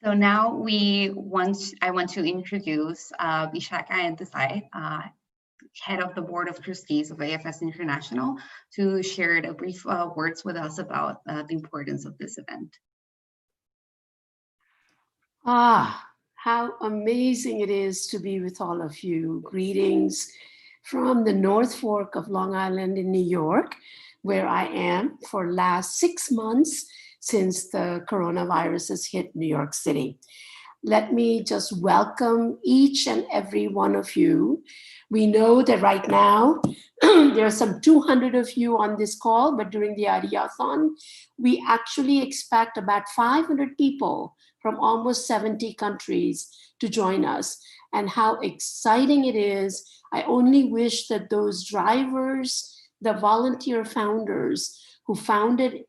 So now I want to introduce Vishaka and Desai, head of the Board of Trustees of AFS International, to share the brief words with us about the importance of this event. How amazing it is to be with all of you. Greetings from the North Fork of Long Island in New York, where I am for last 6 months since the coronavirus has hit New York City. Let me just welcome each and every one of you. We know that right now, there are some 200 of you on this call, but during the Ideathon, we actually expect about 500 people from almost 70 countries to join us. And how exciting it is. I only wish that those drivers, the volunteer founders who founded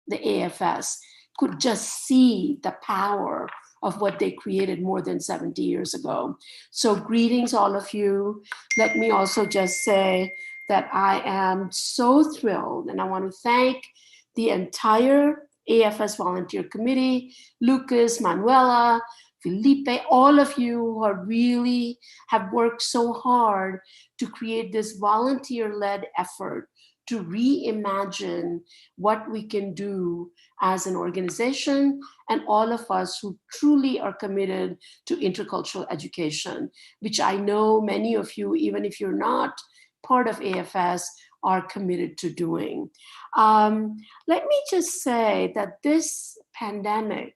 the AFS could just see the power of what they created more than 70 years ago. So greetings, all of you. Let me also just say that I am so thrilled, and I want to thank the entire AFS Volunteer Committee, Lucas, Manuela, Felipe, all of you who really have worked so hard to create this volunteer-led effort to reimagine what we can do as an organization, and all of us who truly are committed to intercultural education, which I know many of you, even if you're not part of AFS, are committed to doing. Let me just say that this pandemic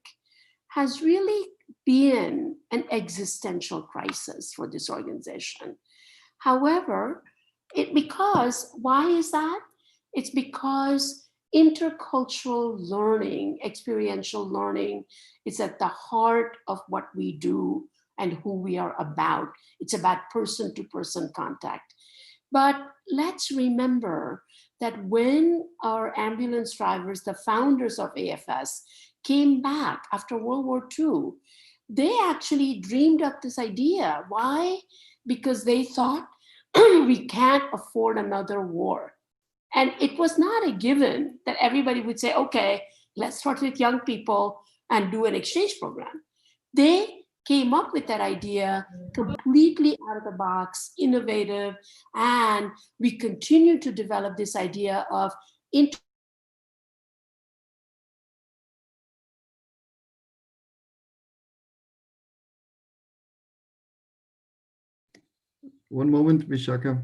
has really been an existential crisis for this organization. However, why is that? It's because intercultural learning, experiential learning, is at the heart of what we do and who we are about. It's about person-to-person contact. But let's remember that when our ambulance drivers, the founders of AFS, came back after World War II, they actually dreamed up this idea. Why? Because they thought we can't afford another war. And it was not a given that everybody would say, okay, let's start with young people and do an exchange program. They came up with that idea completely out of the box, innovative, and we continue to develop this idea of One moment, Vishaka.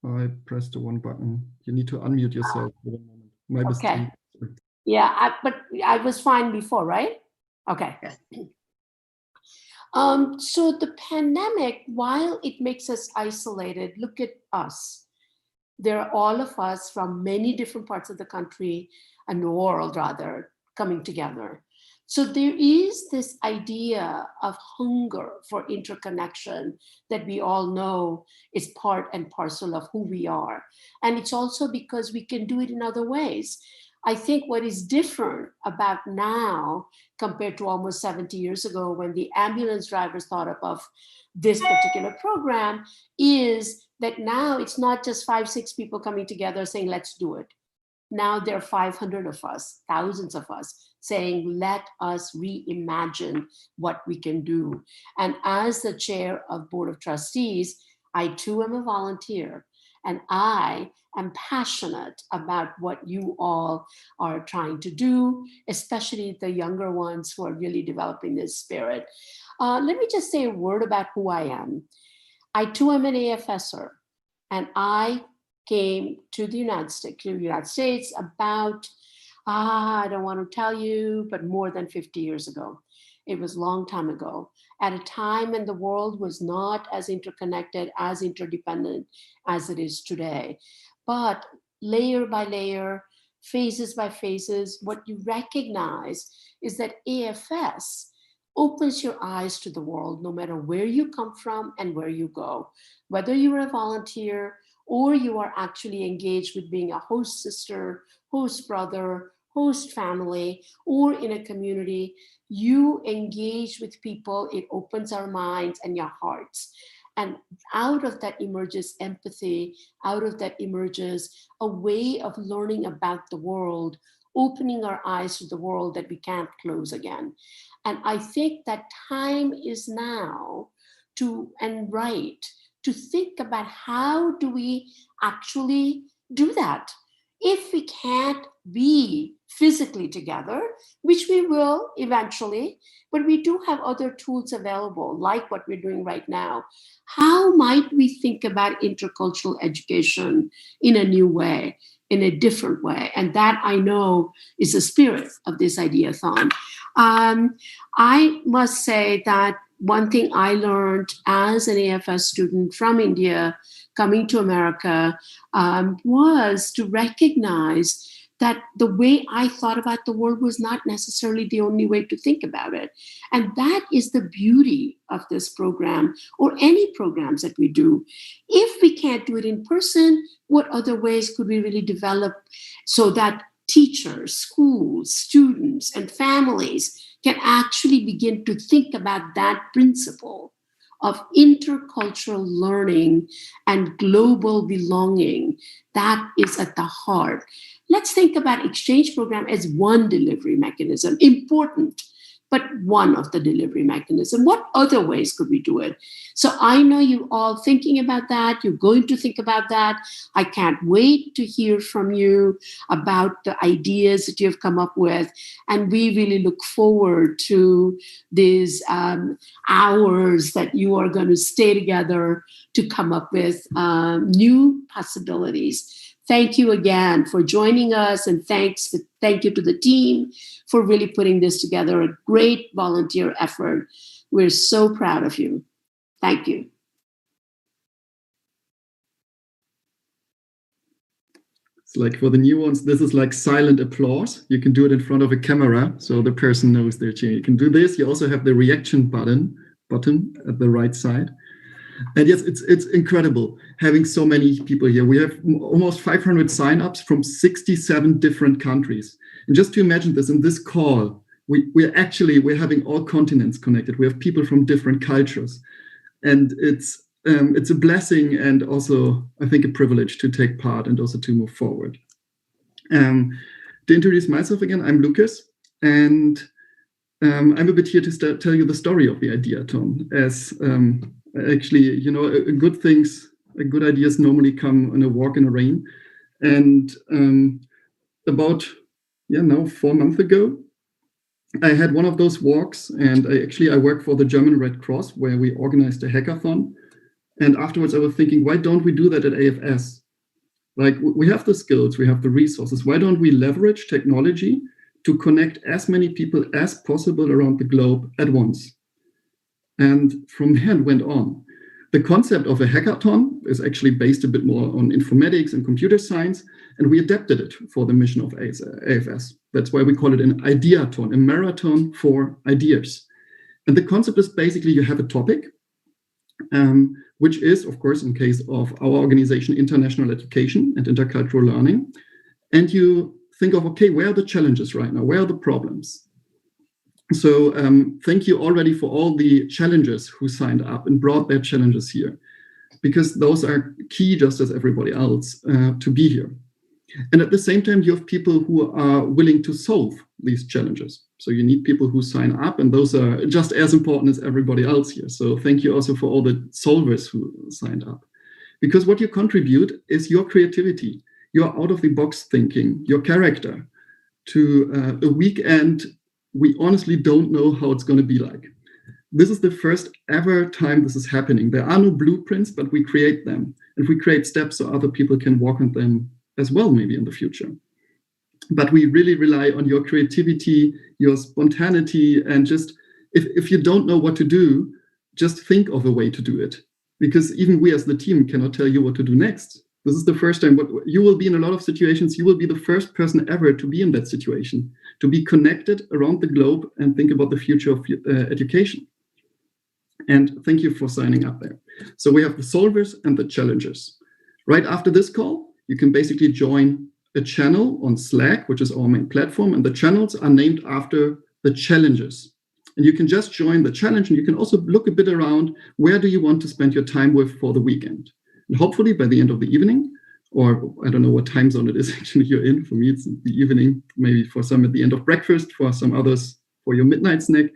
I pressed the one button. You need to unmute yourself for a moment. My mistake. Okay. Yeah, but I was fine before, right? Okay. Yes. So the pandemic, while it makes us isolated, look at us. There are all of us from many different parts of the country and the world, rather, coming together. So there is this idea of hunger for interconnection that we all know is part and parcel of who we are. And it's also because we can do it in other ways. I think what is different about now compared to almost 70 years ago when the ambulance drivers thought of this particular program is that now it's not just 5, 6 people coming together saying, let's do it. Now there are 500 of us, thousands of us saying, let us reimagine what we can do. And as the chair of Board of Trustees, I too am a volunteer, and I am passionate about what you all are trying to do, especially the younger ones who are really developing this spirit. Let me just say a word about who I am. I too am an AFSer, and I came to the United States about, I don't want to tell you, but more than 50 years ago. It was a long time ago, at a time when the world was not as interconnected, as interdependent as it is today. But layer by layer, phases by phases, what you recognize is that AFS opens your eyes to the world, no matter where you come from and where you go. Whether you're a volunteer or you are actually engaged with being a host sister, host brother, host family, or in a community, you engage with people, it opens our minds and your hearts. And out of that emerges empathy, out of that emerges a way of learning about the world, opening our eyes to the world that we can't close again. And I think that time is now to think about how do we actually do that. If we can't be physically together, which we will eventually, but we do have other tools available, like what we're doing right now. How might we think about intercultural education in a new way, in a different way? And that, I know, is the spirit of this Ideathon. I must say that one thing I learned as an AFS student from India coming to America was to recognize that the way I thought about the world was not necessarily the only way to think about it. And that is the beauty of this program, or any programs that we do. If we can't do it in person, what other ways could we really develop so that teachers, schools, students, and families can actually begin to think about that principle of intercultural learning and global belonging that is at the heart. Let's think about exchange program as one delivery mechanism, important, but one of the delivery mechanism. What other ways could we do it? So I know you all thinking about that. You're going to think about that. I can't wait to hear from you about the ideas that you've come up with. And we really look forward to these hours that you are going to stay together to come up with new possibilities. Thank you again for joining us, and thank you to the team for really putting this together, a great volunteer effort. We're so proud of you. Thank you. It's like for the new ones, this is like silent applause. You can do it in front of a camera, so the person knows they're cheering. You can do this. You also have the reaction button at the right side. And yes, it's incredible having so many people here. We have almost 500 signups from 67 different countries. And just to imagine this, in this call, we're having all continents connected. We have people from different cultures. And it's a blessing, and also, I think, a privilege to take part and also to move forward. To introduce myself again, I'm Lucas, and I'm a bit here to tell you the story of the Ideathon. As actually, good ideas normally come in a walk in the rain. And about 4 months ago, I had one of those walks, and I work for the German Red Cross, where we organized a hackathon. And afterwards, I was thinking, why don't we do that at AFS? Like, we have the skills, we have the resources. Why don't we leverage technology to connect as many people as possible around the globe at once? And from there it went on. The concept of a hackathon is actually based a bit more on informatics and computer science, and we adapted it for the mission of AFS. That's why we call it an Ideathon, a marathon for ideas. And the concept is basically you have a topic, which is, of course, in case of our organization, international education and intercultural learning. And you think of, okay, where are the challenges right now? Where are the problems? So thank you already for all the challengers who signed up and brought their challenges here, because those are key, just as everybody else, to be here. And at the same time, you have people who are willing to solve these challenges. So you need people who sign up, and those are just as important as everybody else here. So thank you also for all the solvers who signed up. Because what you contribute is your creativity, your out-of-the-box thinking, your character to a weekend we honestly don't know how it's going to be like. This is the first ever time this is happening. There are no blueprints, but we create them. And we create steps so other people can walk on them as well, maybe in the future. But we really rely on your creativity, your spontaneity, and just, if you don't know what to do, just think of a way to do it. Because even we as the team cannot tell you what to do next. This is the first time, but you will be in a lot of situations, you will be the first person ever to be in that situation, to be connected around the globe and think about the future of education. And thank you for signing up there. So we have the solvers and the challengers. Right after this call, you can basically join a channel on Slack, which is our main platform, and the channels are named after the challenges. And you can just join the challenge, and you can also look a bit around, where do you want to spend your time with for the weekend? And hopefully by the end of the evening, or I don't know what time zone it is actually you're in. For me, it's the evening, maybe for some at the end of breakfast, for some others for your midnight snack.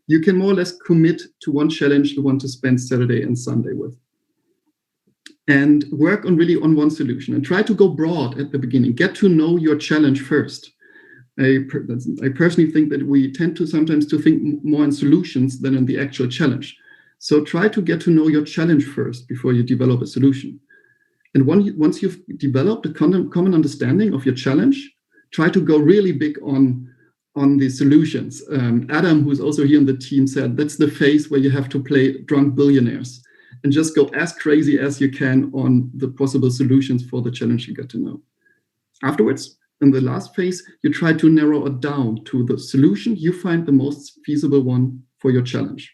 you can more or less commit to one challenge you want to spend Saturday and Sunday with. And work really on one solution and try to go broad at the beginning. Get to know your challenge first. I personally think that we tend to sometimes to think more in solutions than in the actual challenge. So try to get to know your challenge first before you develop a solution. And once you've developed a common understanding of your challenge, try to go really big on the solutions. Adam, who's also here in the team, said that's the phase where you have to play drunk billionaires and just go as crazy as you can on the possible solutions for the challenge you get to know. Afterwards, in the last phase, you try to narrow it down to the solution you find the most feasible one for your challenge.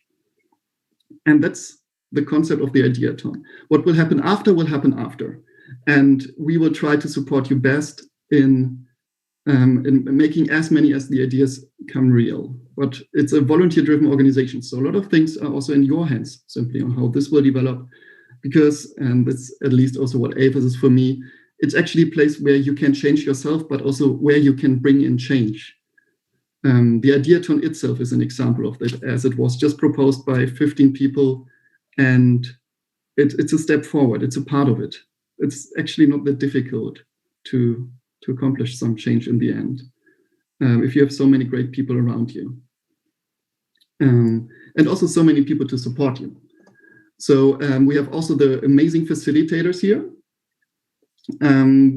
And that's the concept of the Ideathon. What will happen after. And we will try to support you best in making as many as the ideas come real. But it's a volunteer-driven organization. So a lot of things are also in your hands, simply on how this will develop. Because, and that's at least also what AFS is for me, it's actually a place where you can change yourself, but also where you can bring in change. The Ideathon itself is an example of that, as it was just proposed by 15 people, and it's a step forward. It's a part of it. It's actually not that difficult to accomplish some change in the end, if you have so many great people around you, and also so many people to support you. So we have also the amazing facilitators here,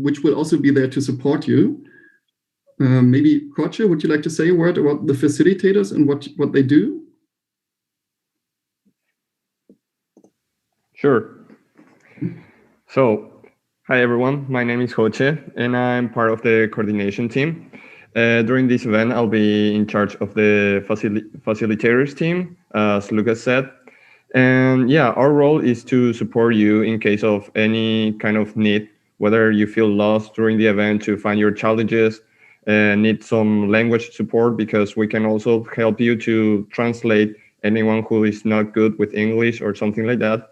which will also be there to support you. Maybe Koche, would you like to say a word about the facilitators and what they do? Sure. So, hi everyone, my name is Koche and I'm part of the coordination team. During this event, I'll be in charge of the facilitators team, as Lucas said. And yeah, our role is to support you in case of any kind of need, whether you feel lost during the event to find your challenges, need some language support, because we can also help you to translate anyone who is not good with English or something like that.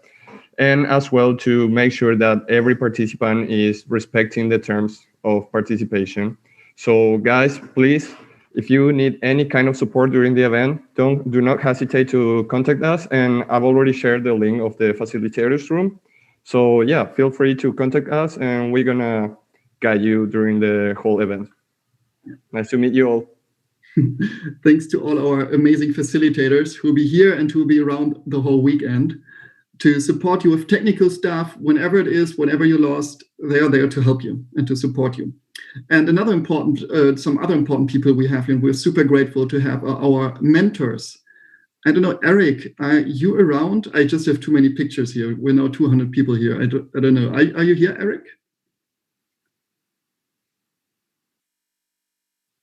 And as well to make sure that every participant is respecting the terms of participation. So guys, please, if you need any kind of support during the event, do not hesitate to contact us. And I've already shared the link of the facilitators room. So yeah, feel free to contact us and we're gonna guide you during the whole event. Nice to meet you all. Thanks to all our amazing facilitators who will be here and who will be around the whole weekend to support you with technical stuff. Whenever it is, whenever you're lost, they are there to help you and to support you. And some other important people we have here, and we're super grateful to have our mentors. I don't know, Eric, are you around? I just have too many pictures here. We're now 200 people here. I don't know. Are you here, Eric?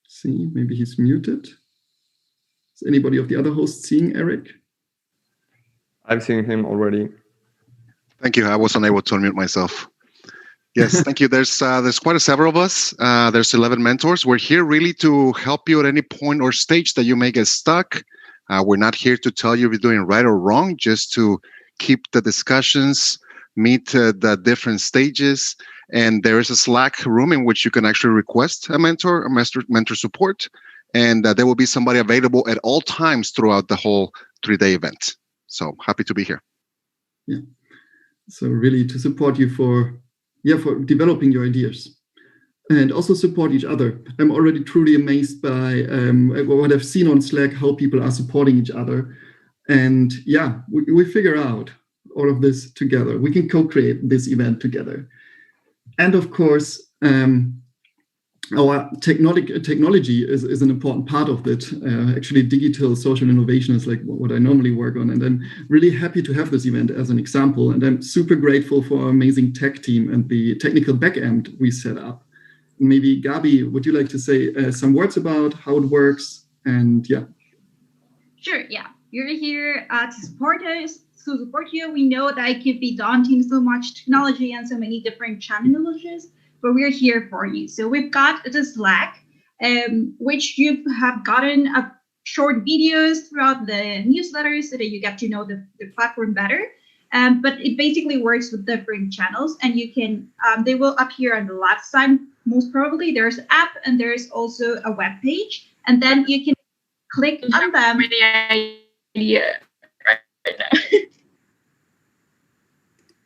See, maybe he's muted. Is anybody of the other hosts seeing Eric? I've seen him already. Thank you. I was unable to unmute myself. Yes, thank you. There's quite several of us. There's 11 mentors. We're here really to help you at any point or stage that you may get stuck. We're not here to tell you if you're doing right or wrong, just to keep the discussions, meet the different stages. And there is a Slack room in which you can actually request a mentor support. And there will be somebody available at all times throughout the whole 3-day event. So happy to be here. Yeah. So really to support you for developing your ideas and also support each other. I'm already truly amazed by what I've seen on Slack, how people are supporting each other. And yeah, we figure out all of this together. We can co-create this event together. And of course, our technology is an important part of it. Actually, digital social innovation is like what I normally work on. And I'm really happy to have this event as an example. And I'm super grateful for our amazing tech team and the technical backend we set up. Maybe Gabi, would you like to say some words about how it works? And yeah. Sure, yeah. You're here to support us, to support you. We know that it could be daunting, so much technology and so many different challenges, but we're here for you. So we've got the Slack, which you have gotten short videos throughout the newsletters so that you get to know the platform better. But it basically works with different channels, and you can they will appear on the left side. Most probably there's an app and there's also a web page, and then you can click on them. idea right now.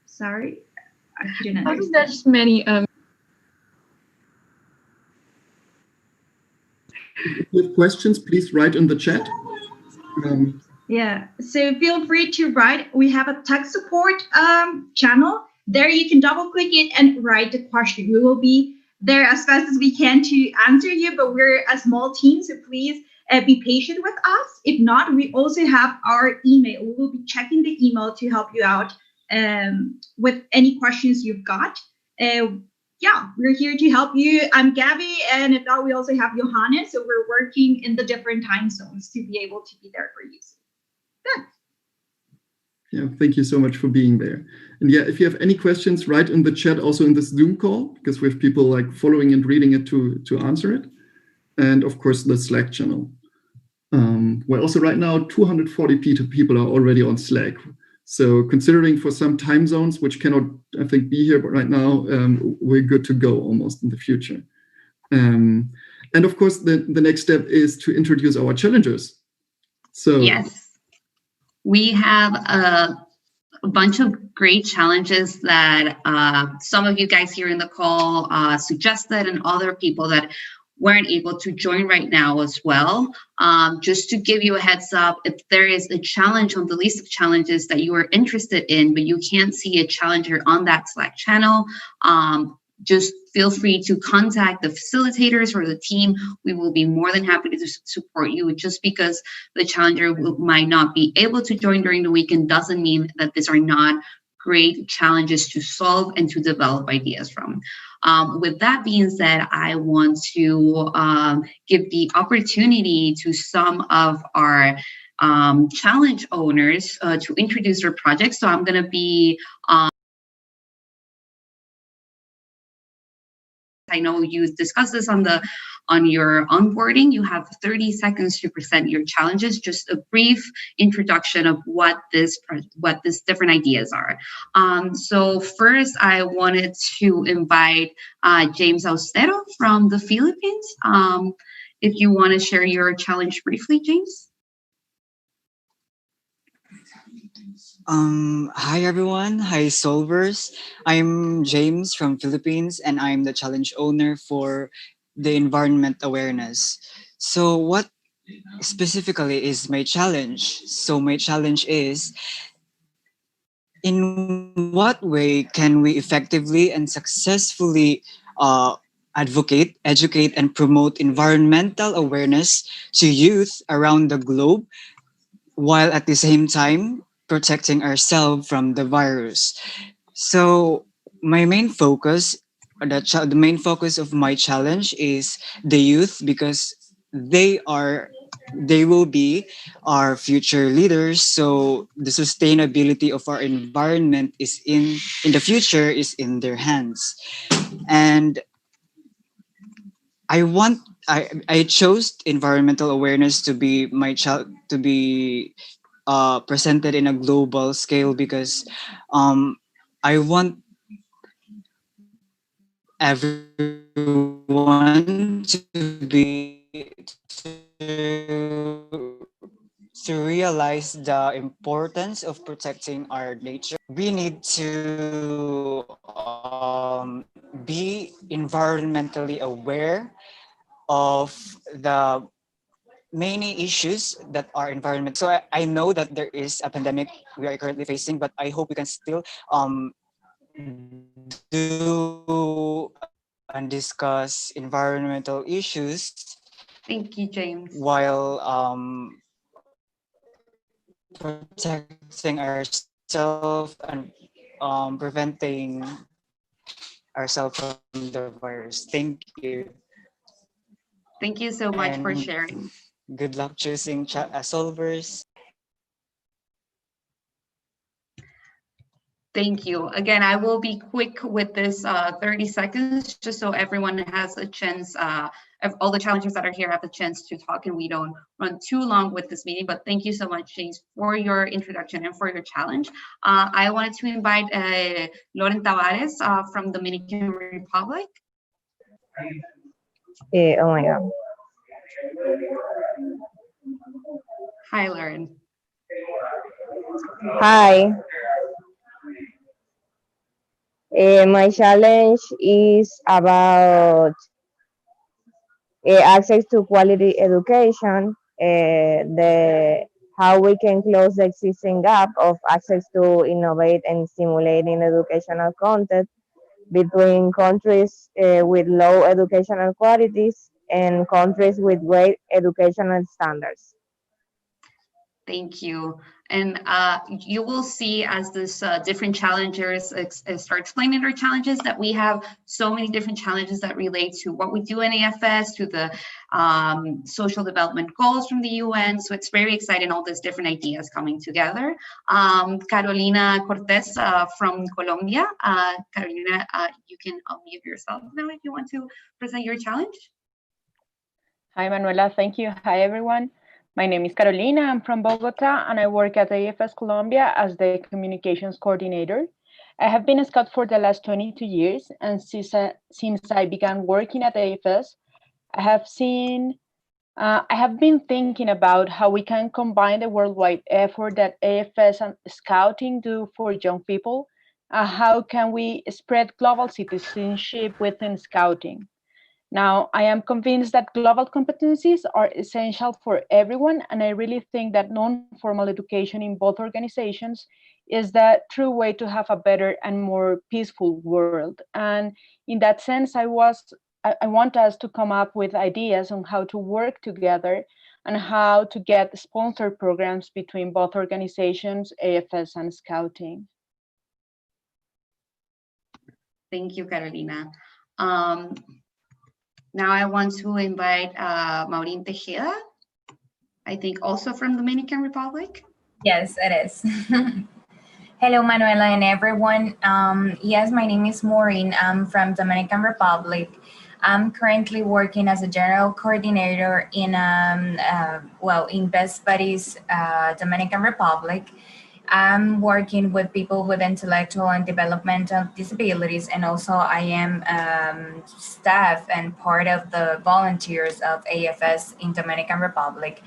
Sorry, I couldn't How understand. there's many If you have questions, please write in the chat. Yeah, so feel free to write. We have a tech support channel. There you can double click it and write the question. We will be there as fast as we can to answer you, but we're a small team, so please be patient with us. If not, we also have our email. We will be checking the email to help you out with any questions you've got. Yeah, we're here to help you. I'm Gabby, and if not, we also have Johannes. So we're working in the different time zones to be able to be there for you. Good. Yeah, thank you so much for being there. And yeah, if you have any questions, write in the chat also in this Zoom call, because we have people like following and reading it to answer it. And of course, the Slack channel. Where also right now, 240 people are already on Slack. So considering for some time zones, which cannot, I think, be here, but right now, we're good to go almost in the future. And of course, the next step is to introduce our challengers. So yes, we have a bunch of great challenges that some of you guys here in the call suggested, and other people that weren't able to join right now as well. Just to give you a heads up, if there is a challenge on the list of challenges that you are interested in, but you can't see a challenger on that Slack channel, just feel free to contact the facilitators or the team. We will be more than happy to support you. Just because the challenger might not be able to join during the weekend doesn't mean that these are not great challenges to solve and to develop ideas from. With that being said, I want to give the opportunity to some of our challenge owners to introduce their projects. So I'm going to be I know you discussed this on your onboarding. You have 30 seconds to present your challenges. Just a brief introduction of what these different ideas are. So first, I wanted to invite James Austero from the Philippines. If you want to share your challenge briefly, James. Hi everyone, hi solvers. I'm James from Philippines, and I'm the challenge owner for the environment awareness. So what specifically is my challenge? So my challenge is, in what way can we effectively and successfully advocate, educate, and promote environmental awareness to youth around the globe, while at the same time protecting ourselves from the virus? So my main focus, the main focus of my challenge is the youth, because they will be our future leaders. So the sustainability of our environment is in the future is in their hands. And I chose environmental awareness to be presented in a global scale, because I want everyone to realize the importance of protecting our nature. We need to be environmentally aware of the many issues that are environment. So I know that there is a pandemic we are currently facing, but I hope we can still do and discuss environmental issues. Thank you, James. While protecting ourselves and preventing ourselves from the virus. Thank you. Thank you so much for And sharing. good luck choosing solvers. Thank you. Again, I will be quick with this 30 seconds, just so everyone has a chance, all the challengers that are here have a chance to talk and we don't run too long with this meeting. But thank you so much, James, for your introduction and for your challenge. I wanted to invite Lauren Tavares from the Dominican Republic. Oh my God. Hi, Lauren. Hi, my challenge is about access to quality education, the how we can close the existing gap of access to innovate and stimulating educational content between countries with low educational qualities and countries with great educational standards. Thank you. And you will see as this different challengers start explaining their challenges that we have so many different challenges that relate to what we do in AFS, to the social development goals from the UN. So it's very exciting, all these different ideas coming together. Carolina Cortez from Colombia. Carolina, you can unmute yourself now if you want to present your challenge. Hi, Manuela. Thank you. Hi, everyone. My name is Carolina. I'm from Bogota, and I work at AFS Colombia as the communications coordinator. I have been a scout for the last 22 years, and since I began working at AFS, I have been thinking about how we can combine the worldwide effort that AFS and Scouting do for young people. How can we spread global citizenship within Scouting? Now, I am convinced that global competencies are essential for everyone, and I really think that non-formal education in both organizations is the true way to have a better and more peaceful world. And in that sense, I want us to come up with ideas on how to work together and how to get sponsored programs between both organizations, AFS and Scouting. Thank you, Carolina. Now I want to invite Maureen Tejeda, I think also from Dominican Republic. Yes, it is. Hello, Manuela and everyone. Yes, my name is Maureen. I'm from Dominican Republic. I'm currently working as a general coordinator in, in Best Buddies, Dominican Republic. I'm working with people with intellectual and developmental disabilities, and also I am staff and part of the volunteers of AFS in Dominican Republic.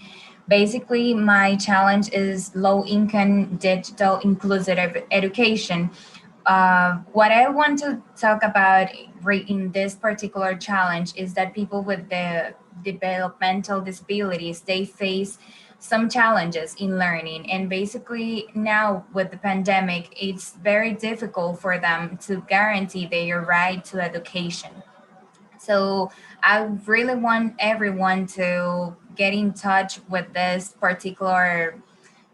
Basically, my challenge is low-income digital inclusive education. What I want to talk about in this particular challenge is that people with the developmental disabilities, they face some challenges in learning. And basically now with the pandemic, it's very difficult for them to guarantee their right to education. So I really want everyone to get in touch with this particular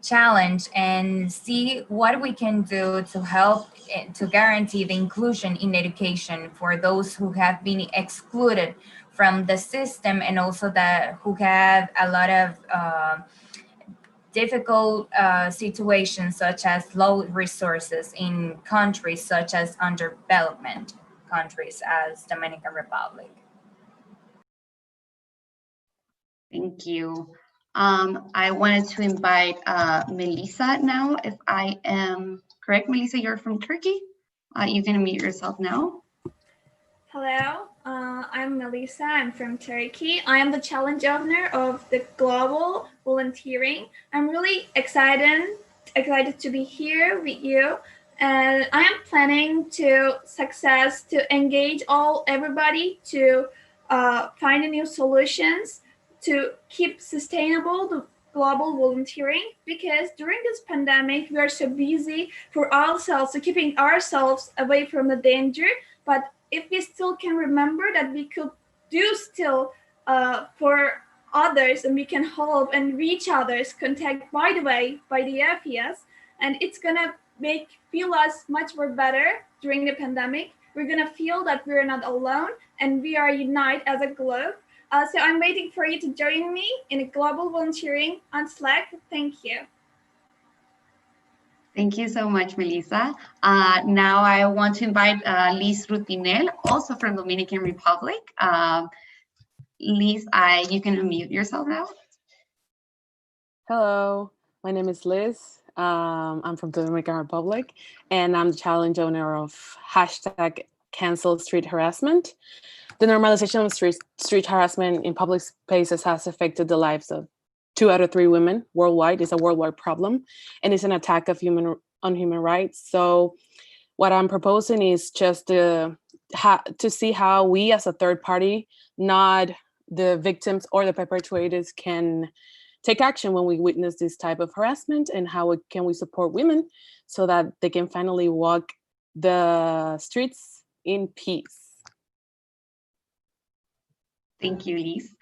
challenge and see what we can do to help to guarantee the inclusion in education for those who have been excluded from the system, and also that who have a lot of difficult situations such as low resources in countries such as underdevelopment countries as Dominican Republic. Thank you. I wanted to invite Melissa now, if I am correct. Melissa, you're from Turkey. You can unmute yourself now. Hello, I'm Melissa. I'm from Turkey. I am the challenge owner of the Global Volunteering. I'm really excited to be here with you, and I am planning to engage everybody to find new solutions to keep sustainable the global volunteering, because during this pandemic we are so busy for ourselves, so keeping ourselves away from the danger. But if we still can remember that we could do still for others, and we can help and reach others, contact by the AFS, and it's gonna feel us much more better during the pandemic. We're gonna feel that we're not alone and we are united as a globe. So I'm waiting for you to join me in a global volunteering on Slack. Thank you. Thank you so much, Melissa. Now I want to invite Liz Rutinel, also from Dominican Republic. Liz, you can unmute yourself now. Hello, my name is Liz. I'm from the Dominican Republic, and I'm the challenge owner of hashtag Cancel Street Harassment. The normalization of street harassment in public spaces has affected the lives of 2 out of 3 women worldwide. It's a worldwide problem, and it's an attack of on human rights. So what I'm proposing is just to see how we as a third party, not the victims or the perpetrators, can take action when we witness this type of harassment, and how can we support women so that they can finally walk the streets in peace. Thank you, Liz.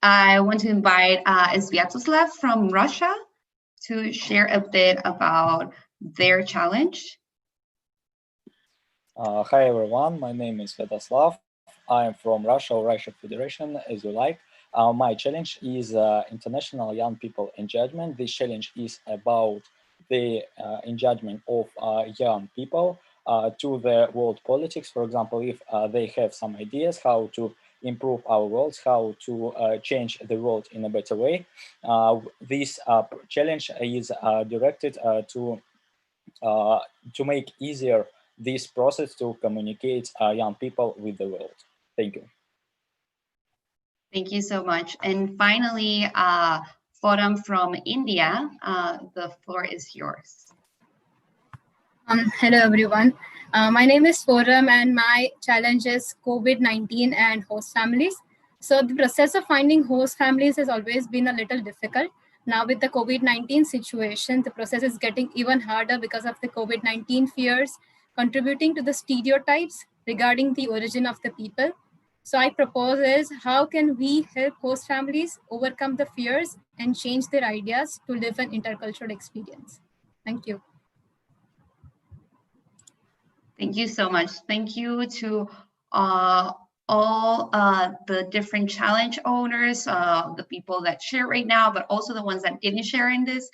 I want to invite Sviatoslav from Russia to share a bit about their challenge. Hi everyone, my name is Sviatoslav. I am from Russia, or Russian Federation, as you like. My challenge is International Young People Engagement. This challenge is about the engagement of young people to the world politics. For example, if they have some ideas how to improve our world, how to change the world in a better way. This challenge is directed to make easier this process to communicate young people with the world. Thank you. Thank you so much. And finally, Forum from India, the floor is yours. Hello, everyone. My name is Forum, and my challenge is COVID-19 and host families. So the process of finding host families has always been a little difficult. Now with the COVID-19 situation, the process is getting even harder because of the COVID-19 fears, contributing to the stereotypes regarding the origin of the people. So I propose is, how can we help host families overcome the fears and change their ideas to live an intercultural experience? Thank you. Thank you so much. Thank you to all the different challenge owners, the people that share right now, but also the ones that didn't share in this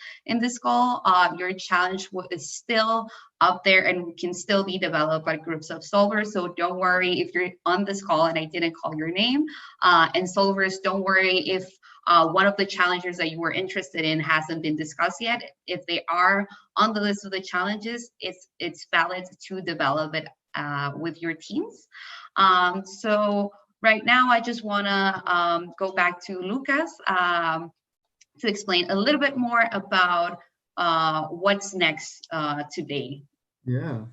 call. Your challenge is still up there and can still be developed by groups of solvers. So don't worry if you're on this call and I didn't call your name. And solvers, don't worry if one of the challengers that you were interested in hasn't been discussed yet. If they are on the list of the challenges, it's valid to develop it with your teams. So right now, I just want to go back to Lucas to explain a little bit more about what's next today. Yeah,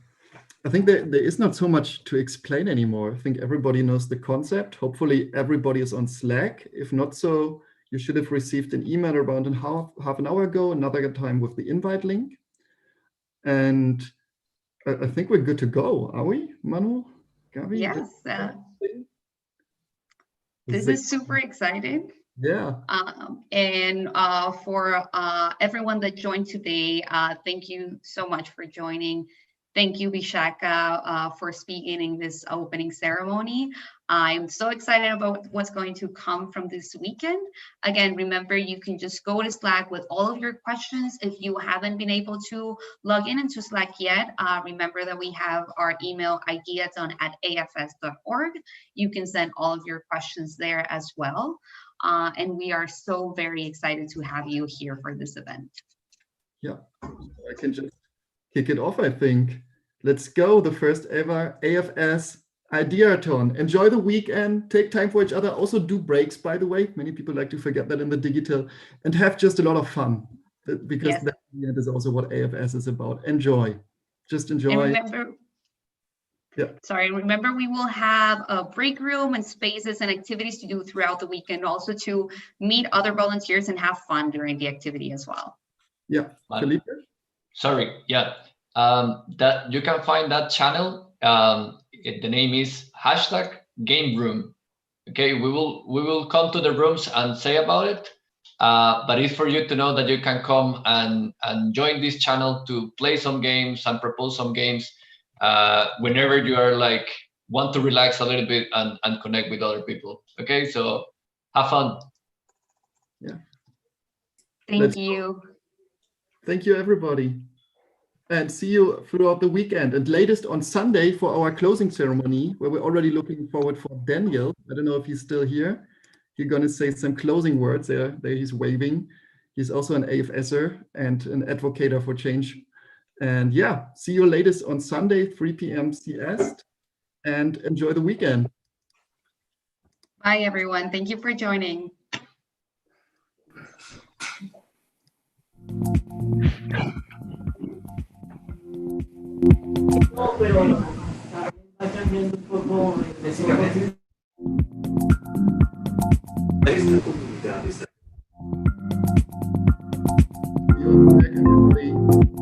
I think there is not so much to explain anymore. I think everybody knows the concept. Hopefully everybody is on Slack. If not so, you should have received an email around half an hour ago, another time with the invite link. And I think we're good to go, are we, Manu? Gabi? Yes, this is super exciting. Yeah. And for everyone that joined today, thank you so much for joining. Thank you, Vishaka, for speaking in this opening ceremony. I'm so excited about what's going to come from this weekend. Again, remember, you can just go to Slack with all of your questions. If you haven't been able to log into Slack yet, remember that we have our email ideathon@afs.org. You can send all of your questions there as well. And we are so very excited to have you here for this event. Yeah, I can just kick it off, I think. Let's go, the first ever AFS Ideathon. Enjoy the weekend, take time for each other. Also do breaks, by the way. Many people like to forget that in the digital, and have just a lot of fun, because that is also what AFS is about. Enjoy, just enjoy. And remember, remember we will have a break room and spaces and activities to do throughout the weekend, also to meet other volunteers and have fun during the activity as well. Yeah, Felipe? Sorry, yeah. That you can find that channel. The name is #GameRoom. Okay, we will come to the rooms and say about it. But it's for you to know that you can come and join this channel to play some games and propose some games whenever you are like want to relax a little bit and connect with other people. Okay, so have fun. Yeah. Thank you. Thank you, everybody. And see you throughout the weekend, and latest on Sunday for our closing ceremony, where we're already looking forward for Daniel. I don't know if he's still here. He's going to say some closing words there. There he's waving. He's also an AFSer and an advocator for change. And yeah, see you latest on Sunday, 3 p.m. CS, and enjoy the weekend. Bye, everyone. Thank you for joining. You're back, everybody.